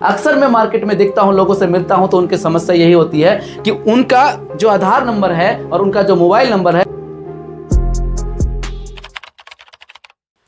अक्सर मैं मार्केट में देखता हूं, लोगों से मिलता हूं तो उनकी समस्या यही होती है कि उनका जो आधार नंबर है और उनका जो मोबाइल नंबर है।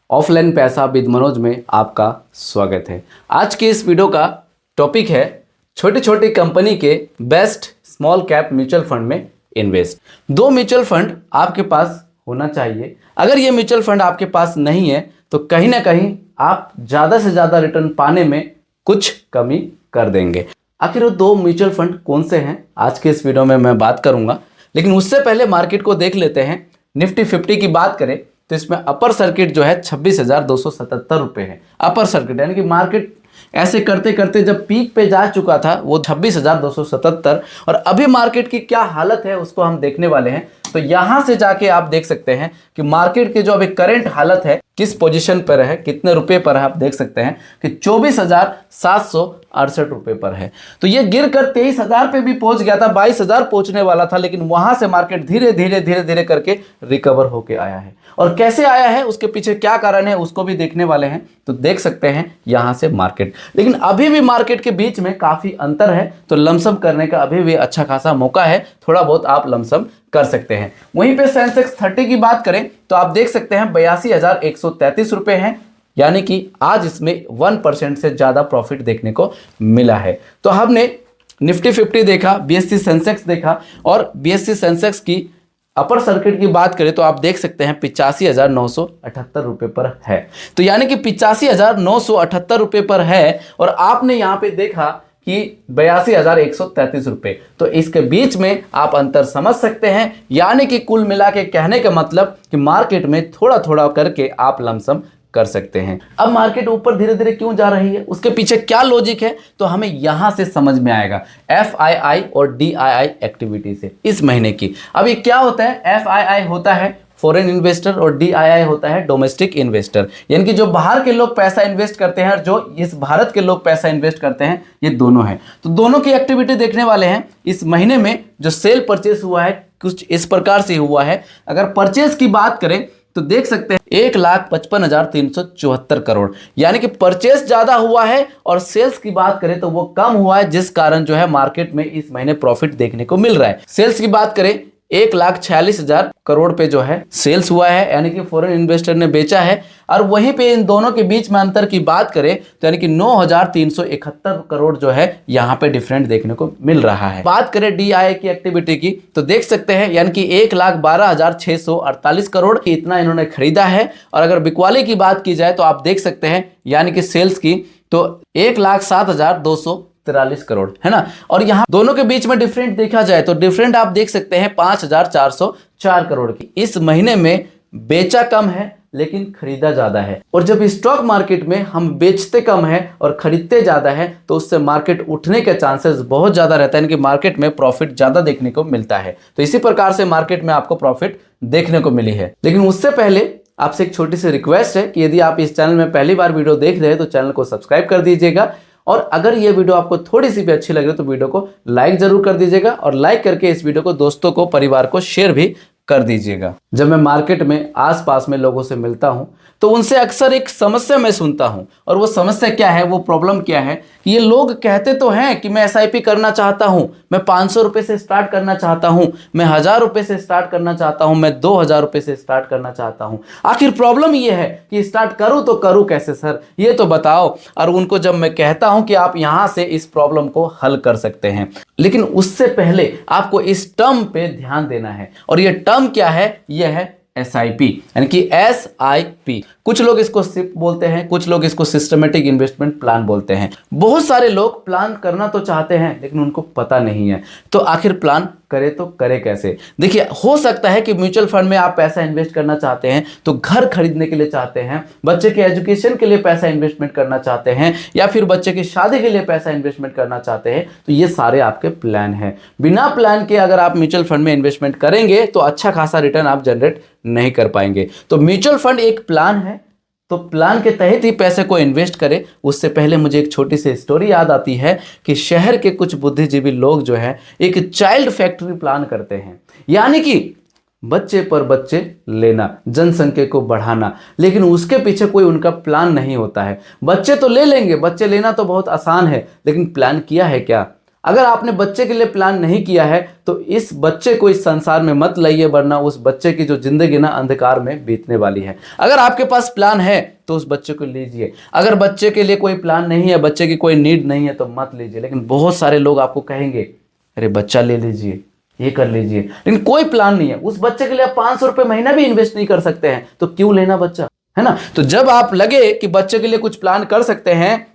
ऑफलाइन पैसा विद मनोज में आपका स्वागत है। आज की इस वीडियो का टॉपिक है छोटी छोटी कंपनी के best small cap mutual fund में इन्वेस्ट। दो म्यूचुअल फंड आपके पास होना चाहिए। अगर ये म्यूचुअल फंड आपके पास नहीं है तो कहीं ना कहीं आप ज़्यादा से ज़्यादा रिटर्न पाने में कुछ कमी कर देंगे। आखिर वो दो म्यूचुअल फंड कौन से हैं, आज के इस वीडियो में मैं बात करूंगा। लेकिन उससे पहले मार्केट को देख लेते हैं। निफ्टी 50 की बात करें तो इसमें अपर सर्किट जो है 26,277 रुपये है। अपर सर्किट यानी कि मार्केट ऐसे करते करते जब पीक पे जा चुका था वो 26,277, और अभी मार्केट की क्या हालत है उसको हम देखने वाले हैं। तो यहां से जाके आप देख सकते हैं कि मार्केट की जो अभी करंट हालत है किस पोजीशन पर है, कितने रुपए पर है। आप देख सकते हैं कि 24,768 रुपए पर है। तो ये गिरकर 23,000 पे भी पहुंच गया था, 22,000 पहुंचने वाला था, लेकिन वहां से मार्केट धीरे धीरे करके रिकवर होके आया है। और कैसे आया है, उसके पीछे क्या कारण है, उसको भी देखने वाले हैं। तो देख सकते हैं यहां से मार्केट, लेकिन अभी भी मार्केट के बीच में काफी अंतर है। तो लमसम करने का अभी भी अच्छा खासा मौका है, थोड़ा बहुत आप लमसम कर सकते हैं। वहीं पे सेंसेक्स 30 की बात करें तो आप देख सकते हैं 82,133 रुपए हैं, यानी कि आज इसमें 1% से ज्यादा प्रॉफिट देखने को मिला है। तो हमने निफ्टी 50 देखा, बीएससी सेंसेक्स देखा, और बीएससी सेंसेक्स की अपर सर्किट की बात करें तो आप देख सकते हैं 85,978 रुपए पर है। तो यानी कि 85,978 रुपए पर है, और आपने यहां पे देखा कि 82,133 रुपए। तो इसके बीच में आप अंतर समझ सकते हैं। यानी कि कुल मिला के कहने का मतलब कि मार्केट में थोड़ा थोड़ा करके आप लमसम कर सकते हैं। अब मार्केट ऊपर धीरे धीरे क्यों जा रही है, उसके पीछे क्या लॉजिक है, तो हमें यहां से समझ में आएगा। FII और DII एक्टिविटी से इस महीने की। अब ये क्या होता है, FII होता है फॉरेन इन्वेस्टर और DII होता है डोमेस्टिक इन्वेस्टर, यानी कि जो बाहर के लोग पैसा इन्वेस्ट करते हैं और जो इस भारत के लोग पैसा इन्वेस्ट करते हैं, ये दोनों हैं। तो दोनों की एक्टिविटी देखने वाले हैं। इस महीने में जो सेल परचेस हुआ है कुछ इस प्रकार से हुआ है। अगर परचेस की बात करें तो देख सकते हैं 1,55,374 करोड़, यानी कि परचेस ज्यादा हुआ है, और सेल्स की बात करें तो वो कम हुआ है, जिस कारण जो है मार्केट में इस महीने प्रॉफिट देखने को मिल रहा है। सेल्स की बात करें 1,46,000 करोड़ पे जो है सेल्स हुआ है, यानी कि फॉरेन इन्वेस्टर ने बेचा है। और वहीं पे इन दोनों के बीच में अंतर की बात करें तो यानी कि 9,371 करोड़ जो है यहाँ पे डिफरेंट देखने को मिल रहा है। बात करें DII की एक्टिविटी की तो देख सकते हैं यानी कि 1,12,648 करोड़ इतना इन्होंने खरीदा है। और अगर बिकवाली की बात की जाए तो आप देख सकते हैं यानी कि सेल्स की तो 1,07,243 करोड़ है ना। और यहां दोनों के बीच में डिफरेंट देखा जाए तो डिफरेंट आप देख सकते हैं 5,404 करोड़ की। इस महीने में बेचा कम है लेकिन खरीदा ज्यादा है। और जब स्टॉक मार्केट में हम बेचते कम है और खरीदते ज्यादा है तो उससे मार्केट उठने के चांसेस बहुत ज्यादा रहता है, यानी कि मार्केट में प्रॉफिट ज्यादा देखने को मिलता है। तो इसी प्रकार से मार्केट में आपको प्रॉफिट देखने को मिली है। लेकिन उससे पहले आपसे एक छोटी सी रिक्वेस्ट है कि यदि आप इस चैनल में पहली बार वीडियो देख रहे हैं तो चैनल को सब्सक्राइब कर दीजिएगा, और अगर ये वीडियो आपको थोड़ी सी भी अच्छी लगे तो वीडियो को लाइक जरूर कर दीजिएगा, और लाइक करके इस वीडियो को दोस्तों को, परिवार को शेयर भी कर दीजिएगा। जब मैं मार्केट में आसपास में लोगों से मिलता हूं तो उनसे अक्सर एक समस्या मैं सुनता हूं, और वो समस्या क्या है, वो प्रॉब्लम क्या है कि ये लोग कहते तो हैं कि मैं SIP करना चाहता हूं, मैं 500 रुपए से स्टार्ट करना चाहता हूं, मैं 1,000 रुपए से स्टार्ट करना चाहता हूं, मैं 2,000 रुपए से स्टार्ट करना चाहता हूं। आखिर प्रॉब्लम ये है कि स्टार्ट करूं तो करूं कैसे सर, ये तो बताओ। और उनको जब मैं कहता हूं कि आप यहां से इस प्रॉब्लम को हल कर सकते हैं, लेकिन उससे पहले आपको इस टर्म पे ध्यान देना है। और ये टर्म क्या है, यह है SIP, यानी कि SIP। कुछ लोग इसको SIP बोलते हैं, कुछ लोग इसको सिस्टमेटिक इन्वेस्टमेंट प्लान बोलते हैं। बहुत सारे लोग प्लान करना तो चाहते हैं लेकिन उनको पता नहीं है। तो आखिर प्लान करे तो करे कैसे। देखिए, हो सकता है कि म्यूचुअल फंड में आप पैसा इन्वेस्ट करना चाहते हैं तो घर खरीदने के लिए चाहते हैं, बच्चे के एजुकेशन के लिए पैसा इन्वेस्टमेंट करना चाहते हैं, या फिर बच्चे की शादी के लिए पैसा इन्वेस्टमेंट करना चाहते हैं। तो ये सारे आपके प्लान हैं। बिना प्लान के अगर आप म्यूचुअल फंड में इन्वेस्टमेंट करेंगे तो अच्छा खासा रिटर्न आप जनरेट नहीं कर पाएंगे। तो म्यूचुअल फंड एक प्लान है, तो प्लान के तहत ही पैसे को इन्वेस्ट करें। उससे पहले मुझे एक छोटी सी स्टोरी याद आती है कि शहर के कुछ बुद्धिजीवी लोग जो है एक चाइल्ड फैक्ट्री प्लान करते हैं, यानी कि बच्चे पर बच्चे लेना, जनसंख्या को बढ़ाना, लेकिन उसके पीछे कोई उनका प्लान नहीं होता है। बच्चे तो ले लेंगे, बच्चे लेना तो बहुत आसान है, लेकिन प्लान किया है क्या? अगर आपने बच्चे के लिए प्लान नहीं किया है तो इस बच्चे को इस संसार में मत लाइए, वरना उस बच्चे की जो जिंदगी ना अंधकार में बीतने वाली है। अगर आपके पास प्लान है तो उस बच्चे को लीजिए, अगर बच्चे के लिए कोई प्लान नहीं है, बच्चे की कोई नीड नहीं है तो मत लीजिए। लेकिन बहुत सारे लोग आपको कहेंगे अरे बच्चा ले लीजिए, ये कर लीजिए, लेकिन कोई प्लान नहीं है। उस बच्चे के लिए आप 500 रुपये महीना भी इन्वेस्ट नहीं कर सकते हैं, तो क्यों लेना बच्चा, है ना? तो जब आप लगे कि बच्चे के लिए कुछ प्लान कर सकते हैं,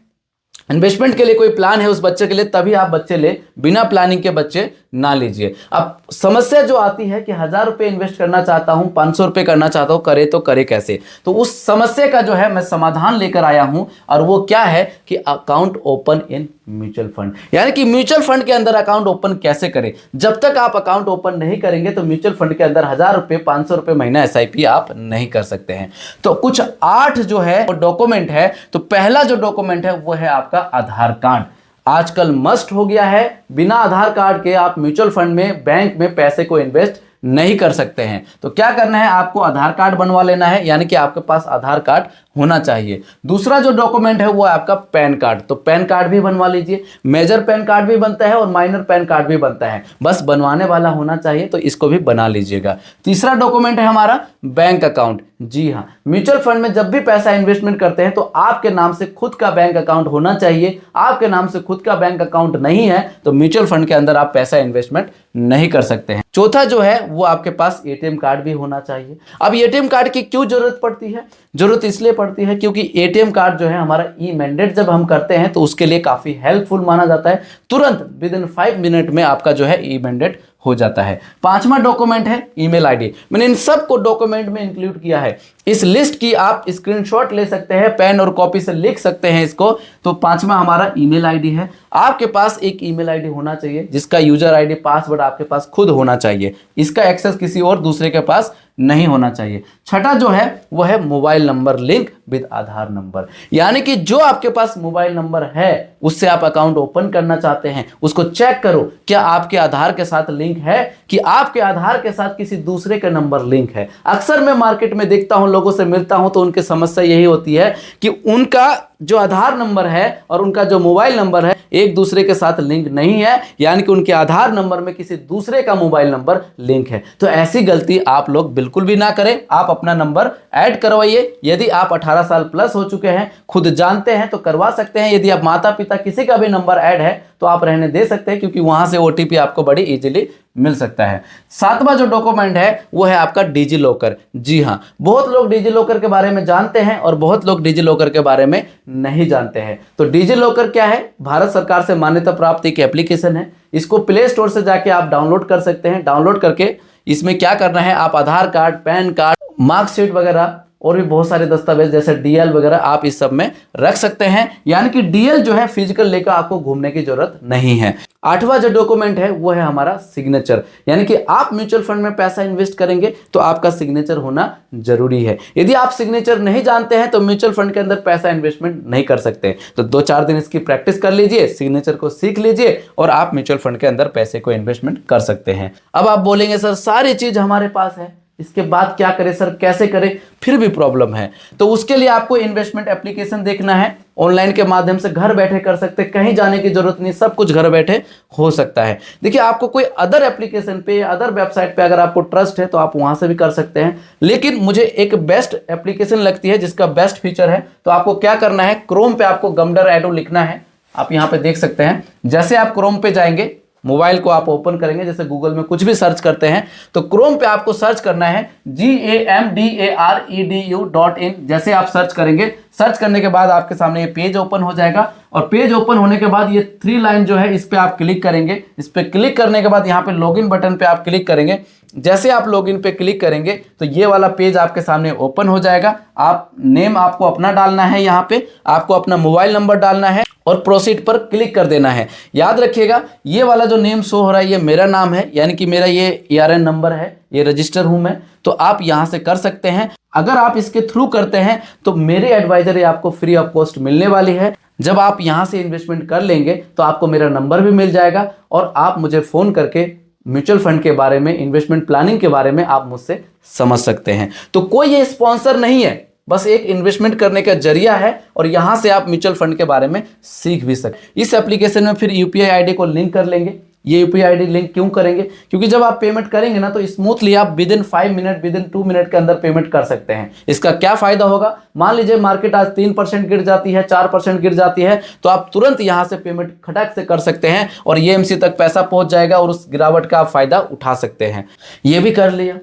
इन्वेस्टमेंट के लिए कोई प्लान है उस बच्चे के लिए, तभी आप बच्चे ले, बिना प्लानिंग के बच्चे ना लीजिए। अब समस्या जो आती है कि 1000 रुपये इन्वेस्ट करना चाहता हूं, 500 रुपये करना चाहता हूं, करे तो करे कैसे? तो उस समस्या का जो है मैं समाधान लेकर आया हूं, और वो क्या है कि account open in mutual fund, यानी कि म्यूचुअल फंड के अंदर अकाउंट ओपन कैसे करें। जब तक आप अकाउंट ओपन नहीं करेंगे तो म्यूचुअल फंड के अंदर 1000 रुपये, 500 रुपये महीना SIP आप नहीं कर सकते हैं। तो कुछ 8 जो है डॉक्यूमेंट है। तो पहला जो डॉक्यूमेंट है वो है आपका आधार कार्ड। आजकल मस्ट हो गया है, बिना आधार कार्ड के आप म्यूचुअल फंड में, बैंक में पैसे को इन्वेस्ट नहीं कर सकते हैं। तो क्या करना है, आपको आधार कार्ड बनवा लेना है, यानी कि आपके पास आधार कार्ड होना चाहिए। दूसरा जो डॉक्यूमेंट है वो है आपका पैन कार्ड। तो पैन कार्ड भी बनवा लीजिए, मेजर पैन कार्ड भी बनता है और माइनर पैन कार्ड भी बनता है, बस बनवाने वाला होना चाहिए, तो इसको भी बना लीजिएगा। तीसरा डॉक्यूमेंट है हमारा बैंक अकाउंट। जी हाँ, म्यूचुअल फंड में जब भी पैसा इन्वेस्टमेंट करते हैं तो आपके नाम से खुद का बैंक अकाउंट होना चाहिए। आपके नाम से खुद का बैंक अकाउंट नहीं है तो म्यूचुअल फंड के अंदर आप पैसा इन्वेस्टमेंट नहीं कर सकते हैं। चौथा जो है वो आपके पास ATM कार्ड भी होना चाहिए। अब ATM कार्ड की क्यों जरूरत पड़ती है? जरूरत इसलिए पड़ती है क्योंकि ATM कार्ड जो है हमारा ई-मैंडेट जब हम करते हैं तो उसके लिए काफी हेल्पफुल माना जाता है। तुरंत विदिन 5 मिनट में आपका जो है ई-मैंडेट हो जाता है। पांचवा डॉक्यूमेंट है ईमेल आईडी। मैंने इन सब को डॉक्यूमेंट में इंक्लूड किया है। इस लिस्ट की आप स्क्रीनशॉट ले सकते हैं, पेन और कॉपी से लिख सकते हैं इसको। तो पांचवा हमारा ईमेल आईडी है। आपके पास एक ईमेल आईडी होना चाहिए जिसका यूजर आईडी, पासवर्ड आपके पास खुद होना चाहिए। इसका एक्सेस किसी और दूसरे के पास नहीं होना चाहिए। छठा जो है वो है mobile number link with Aadhaar number, यानी कि जो आपके पास मोबाइल नंबर है उससे आप अकाउंट ओपन करना चाहते हैं, उसको चेक करो क्या आपके आधार के साथ लिंक है कि आपके आधार के साथ किसी दूसरे का नंबर लिंक है। अक्सर मैं मार्केट में देखता हूं, लोगों से मिलता हूं, तो उनकी समस्या यही होती है कि उनका जो आधार नंबर है और उनका जो मोबाइल नंबर है एक दूसरे के साथ लिंक नहीं है, यानी कि उनके आधार नंबर में किसी दूसरे का मोबाइल नंबर लिंक है। तो ऐसी गलती आप लोग बिल्कुल भी ना करें। आप अपना नंबर ऐड करवाइए। यदि आप 18 साल प्लस हो चुके हैं, खुद जानते हैं तो करवा सकते हैं। यदि आप माता पिता किसी का भी नंबर ऐड है तो आप रहने दे सकते हैं, क्योंकि वहां से OTP आपको बड़ी इजीली मिल सकता है। सातवां जो डॉक्यूमेंट है वो है आपका डिजी लॉकर। जी हाँ, बहुत लोग डिजी लॉकर के बारे में जानते हैं और बहुत लोग डिजी लॉकर के बारे में नहीं जानते हैं। तो डिजी लॉकर क्या है? भारत सरकार से मान्यता प्राप्त एक एप्लीकेशन है। इसको प्ले स्टोर से जाके आप डाउनलोड कर सकते हैं। डाउनलोड करके इसमें क्या करना है, आप आधार कार्ड, पैन कार्ड, मार्कशीट वगैरह और भी बहुत सारे दस्तावेज जैसे DL वगैरह आप इस सब में रख सकते हैं। यानी कि DL जो है फिजिकल लेकर आपको घूमने की जरूरत नहीं है। आठवां जो डॉक्यूमेंट है वो है हमारा सिग्नेचर, यानी कि आप म्यूचुअल फंड में पैसा इन्वेस्ट करेंगे तो आपका सिग्नेचर होना जरूरी है। यदि आप सिग्नेचर नहीं जानते हैं तो म्यूचुअल फंड के अंदर पैसा इन्वेस्टमेंट नहीं कर सकते। तो 2-4 दिन इसकी प्रैक्टिस कर लीजिए, सिग्नेचर को सीख लीजिए और आप म्यूचुअल फंड के अंदर पैसे को इन्वेस्टमेंट कर सकते हैं। अब आप बोलेंगे सर सारी चीज हमारे पास है, इसके बाद क्या करें सर, कैसे करें? फिर भी प्रॉब्लम है। तो उसके लिए आपको इन्वेस्टमेंट एप्लीकेशन देखना है। ऑनलाइन के माध्यम से घर बैठे कर सकते हैं, कहीं जाने की जरूरत नहीं, सब कुछ घर बैठे हो सकता है। देखिए, आपको कोई अदर एप्लीकेशन पे, अदर वेबसाइट पे अगर आपको ट्रस्ट है तो आप वहां से भी कर सकते हैं, लेकिन मुझे एक बेस्ट एप्लीकेशन लगती है जिसका बेस्ट फीचर है। तो आपको क्या करना है, क्रोम पे आपको गमडर एडो लिखना है। आप यहाँ पे देख सकते हैं। जैसे आप क्रोम पे जाएंगे, मोबाइल को आप ओपन करेंगे, जैसे गूगल में कुछ भी सर्च करते हैं तो क्रोम पे आपको सर्च करना है GAMDAREDU.in। जैसे आप सर्च करेंगे, सर्च करने के बाद आपके सामने ये पेज ओपन हो जाएगा और पेज ओपन होने के बाद ये 3 लाइन जो है इस पे आप क्लिक करेंगे। इस पे क्लिक करने के बाद यहाँ पे लॉगिन बटन पे आप क्लिक करेंगे। जैसे आप लॉगिन पे क्लिक करेंगे तो ये वाला पेज आपके सामने ओपन हो जाएगा। आप नेम आपको अपना डालना है, यहाँ पे आपको अपना मोबाइल नंबर डालना है और प्रोसीड पर क्लिक कर देना है। याद रखिएगा, ये वाला जो नेम शो हो रहा है ये मेरा नाम है, यानी कि मेरा ये ERN नंबर है, ये रजिस्टर हूं मैं। तो आप यहां से कर सकते हैं। अगर आप इसके थ्रू करते हैं तो मेरी एडवाइजरी आपको फ्री ऑफ कॉस्ट मिलने वाली है। जब आप यहां से इन्वेस्टमेंट कर लेंगे तो आपको मेरा नंबर भी मिल जाएगा और आप मुझे फोन करके म्यूचुअल फंड के बारे में, इन्वेस्टमेंट प्लानिंग के बारे में आप मुझसे समझ सकते हैं। तो कोई ये स्पॉन्सर नहीं है, बस एक इन्वेस्टमेंट करने का जरिया है और यहां से आप म्यूचुअल फंड के बारे में सीख भी सकते। इस एप्लीकेशन में फिर यूपीआई आईडी को लिंक कर लेंगे। ये यूपीआई आईडी लिंक क्यों करेंगे? क्योंकि जब आप पेमेंट करेंगे ना तो स्मूथली आप with in 5 minute, with in 2 minute के अंदर पेमेंट कर सकते हैं। इसका क्या फायदा होगा? मान लीजिए मार्केट आज 3% गिर जाती है, 4% गिर जाती है, तो आप तुरंत यहां से पेमेंट खटाक से कर सकते हैं और EMC तक पैसा पहुंच जाएगा और उस गिरावट का आप फायदा उठा सकते हैं। ये भी कर लिया।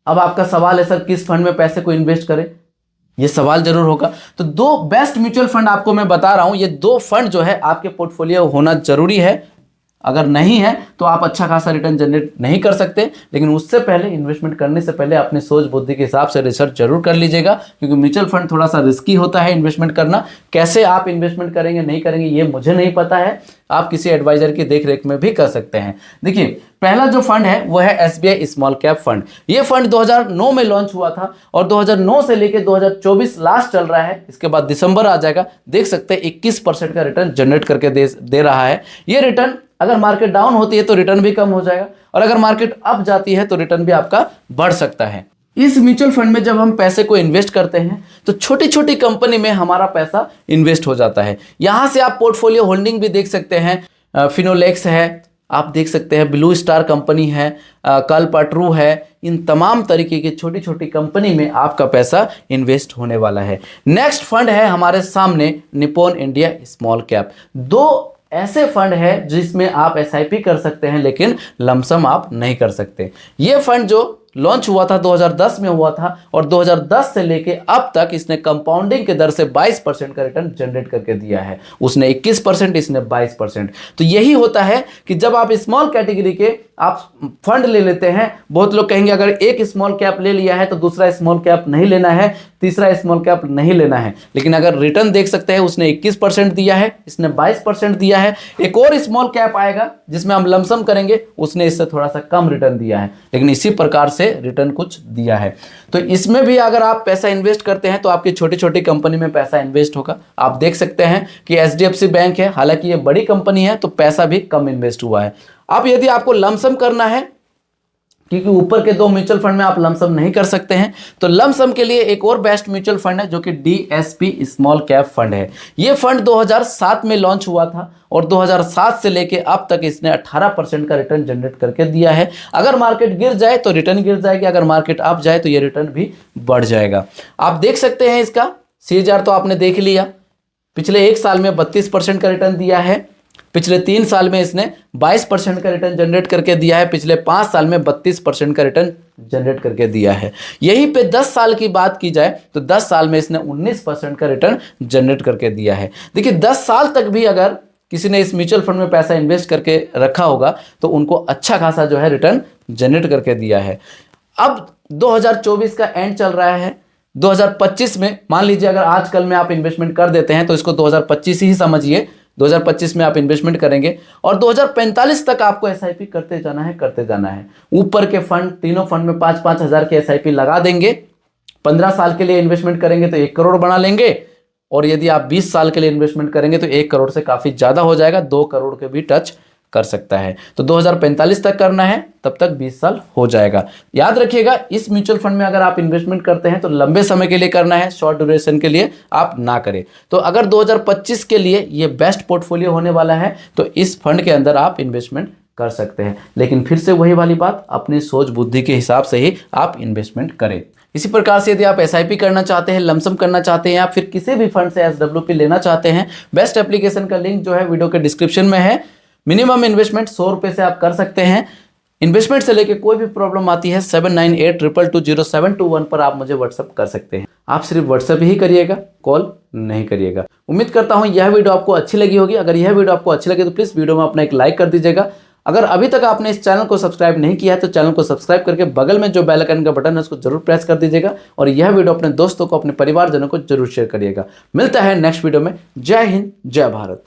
अब आपका सवाल है सर किस फंड में पैसे को इन्वेस्ट करें? ये सवाल जरूर होगा। तो 2 बेस्ट म्यूचुअल फंड आपको मैं बता रहा हूं। ये 2 फंड जो है आपके पोर्टफोलियो होना जरूरी है। अगर नहीं है तो आप अच्छा खासा रिटर्न जनरेट नहीं कर सकते, लेकिन उससे पहले, इन्वेस्टमेंट करने से पहले अपने सोच बुद्धि के हिसाब से रिसर्च जरूर कर लीजिएगा, क्योंकि म्यूचुअल फंड थोड़ा सा रिस्की होता है इन्वेस्टमेंट करना। कैसे आप इन्वेस्टमेंट करेंगे नहीं करेंगे ये मुझे नहीं पता है, आप किसी एडवाइजर की देखरेख में भी कर सकते हैं। देखिए पहला जो फंड है वो है SBI स्मॉल कैप फंड। ये फंड 2009 में लॉन्च हुआ था और 2009 से लेकर 2024 लास्ट चल रहा है। इसके बाद दिसंबर आ जाएगा। देख सकते हैं 21% का रिटर्न जनरेट करके दे रहा है। ये रिटर्न अगर मार्केट डाउन होती है तो रिटर्न भी कम हो जाएगा और अगर मार्केट अप जाती है तो रिटर्न भी आपका बढ़ सकता है। इस म्यूचुअल फंड में जब हम पैसे को इन्वेस्ट करते हैं तो छोटी छोटी कंपनी में हमारा पैसा इन्वेस्ट हो जाता है। यहां से आप पोर्टफोलियो होल्डिंग भी देख सकते हैं। फिनोलेक्स है, आप देख सकते हैं ब्लू स्टार कंपनी है, कल्पट्रू है। इन तमाम तरीके की छोटी छोटी कंपनी में आपका पैसा इन्वेस्ट होने वाला है। नेक्स्ट फंड है हमारे सामने निप्पॉन इंडिया स्मॉल कैप। 2 ऐसे फंड है जिसमें आप SIP कर सकते हैं, लेकिन लमसम आप नहीं कर सकते। ये फंड जो लॉन्च हुआ था 2010 में हुआ था और 2010 से लेके अब तक इसने कंपाउंडिंग के दर से 22% का रिटर्न जनरेट करके दिया है। उसने 21%, इसने 22%। तो यही होता है कि जब आप स्मॉल कैटेगरी के आप फंड ले लेते हैं, बहुत लोग कहेंगे अगर एक स्मॉल कैप ले लिया है तो दूसरा स्मॉल कैप नहीं लेना है, तीसरा स्मॉल कैप नहीं लेना है। लेकिन अगर रिटर्न देख सकते हैं, उसने 21% दिया है, इसने 22% दिया है। एक और स्मॉल कैप आएगा जिसमें हम लमसम करेंगे, उसने इससे थोड़ा सा कम रिटर्न दिया है, लेकिन इसी प्रकार से रिटर्न कुछ दिया है। तो इसमें भी अगर आप पैसा इन्वेस्ट करते हैं तो आपकी छोटी छोटी कंपनी में पैसा इन्वेस्ट होगा। आप देख सकते हैं कि HDFC बैंक है, हालांकि ये बड़ी कंपनी है तो पैसा भी कम इन्वेस्ट हुआ है। अब यदि आपको लमसम करना है, क्योंकि ऊपर के 2 म्यूचुअल फंड में आप लमसम नहीं कर सकते हैं, तो लमसम के लिए एक और बेस्ट म्यूचुअल फंड है जो कि DSP स्मॉल कैप फंड है। ये फंड 2007 में लॉन्च हुआ था और 2007 से लेके अब तक इसने 18% का रिटर्न जनरेट करके दिया है। अगर मार्केट गिर जाए तो रिटर्न गिर जाएगी, अगर मार्केट अप जाए तो ये रिटर्न भी बढ़ जाएगा। आप देख सकते हैं इसका CAGR तो आपने देख लिया। पिछले 1 साल में 32% का रिटर्न दिया है, पिछले 3 साल में इसने 22% का रिटर्न जनरेट करके दिया है, पिछले 5 साल में 32% का रिटर्न जनरेट करके दिया है। यहीं पे 10 साल की बात की जाए तो 10 साल में इसने 19% का रिटर्न जनरेट करके दिया है। देखिए 10 साल तक भी अगर किसी ने इस म्यूचुअल फंड में पैसा इन्वेस्ट करके रखा होगा तो उनको अच्छा खासा जो है रिटर्न जनरेट करके दिया है। अब 2024 का एंड चल रहा है, 2025 में मान लीजिए अगर आज कल में आप इन्वेस्टमेंट कर देते हैं तो इसको 2025 ही समझिए। 2025 में आप इन्वेस्टमेंट करेंगे और 2045 तक आपको SIP करते जाना है। ऊपर के फंड, तीनों फंड में 5-5 हज़ार के SIP लगा देंगे। 15 साल के लिए इन्वेस्टमेंट करेंगे तो 1 करोड़ बना लेंगे और यदि आप 20 साल के लिए इन्वेस्टमेंट करेंगे तो 1 करोड़ से काफ़ी ज़्यादा हो जाएगा, 2 करोड़ के भी टच कर सकता है। तो 2045 तक करना है, तब तक 20 साल हो जाएगा। याद रखिएगा इस म्यूचुअल फंड में अगर आप इन्वेस्टमेंट करते हैं तो लंबे समय के लिए करना है, शॉर्ट ड्यूरेशन के लिए आप ना करें। तो अगर 2025 के लिए ये बेस्ट पोर्टफोलियो होने वाला है तो इस फंड के अंदर आप इन्वेस्टमेंट कर सकते हैं, लेकिन फिर से वही वाली बात, अपनी सोच बुद्धि के हिसाब से ही आप इन्वेस्टमेंट करें। इसी प्रकार से यदि आप SIP करना चाहते हैं, लमसम करना चाहते हैं या फिर किसी भी फंड से SWP लेना चाहते हैं, बेस्ट एप्लीकेशन का लिंक जो है वीडियो के डिस्क्रिप्शन में है। मिनिमम इन्वेस्टमेंट 100 रुपये से आप कर सकते हैं। इन्वेस्टमेंट से लेके कोई भी प्रॉब्लम आती है 7982220721 पर आप मुझे व्हाट्सअप कर सकते हैं। आप सिर्फ व्हाट्सअप ही करिएगा, कॉल नहीं करिएगा। उम्मीद करता हूं यह वीडियो आपको अच्छी लगी होगी। अगर यह वीडियो आपको अच्छी लगी तो प्लीज़ वीडियो में अपना एक लाइक कर दीजिएगा। अगर अभी तक आपने इस चैनल को सब्सक्राइब नहीं किया है तो चैनल को सब्सक्राइब करके बगल में जो बेल आइकन का बटन है उसको जरूर प्रेस कर दीजिएगा और यह वीडियो अपने दोस्तों को, अपने परिवारजनों को जरूर शेयर करिएगा। मिलता है नेक्स्ट वीडियो में। जय हिंद, जय भारत।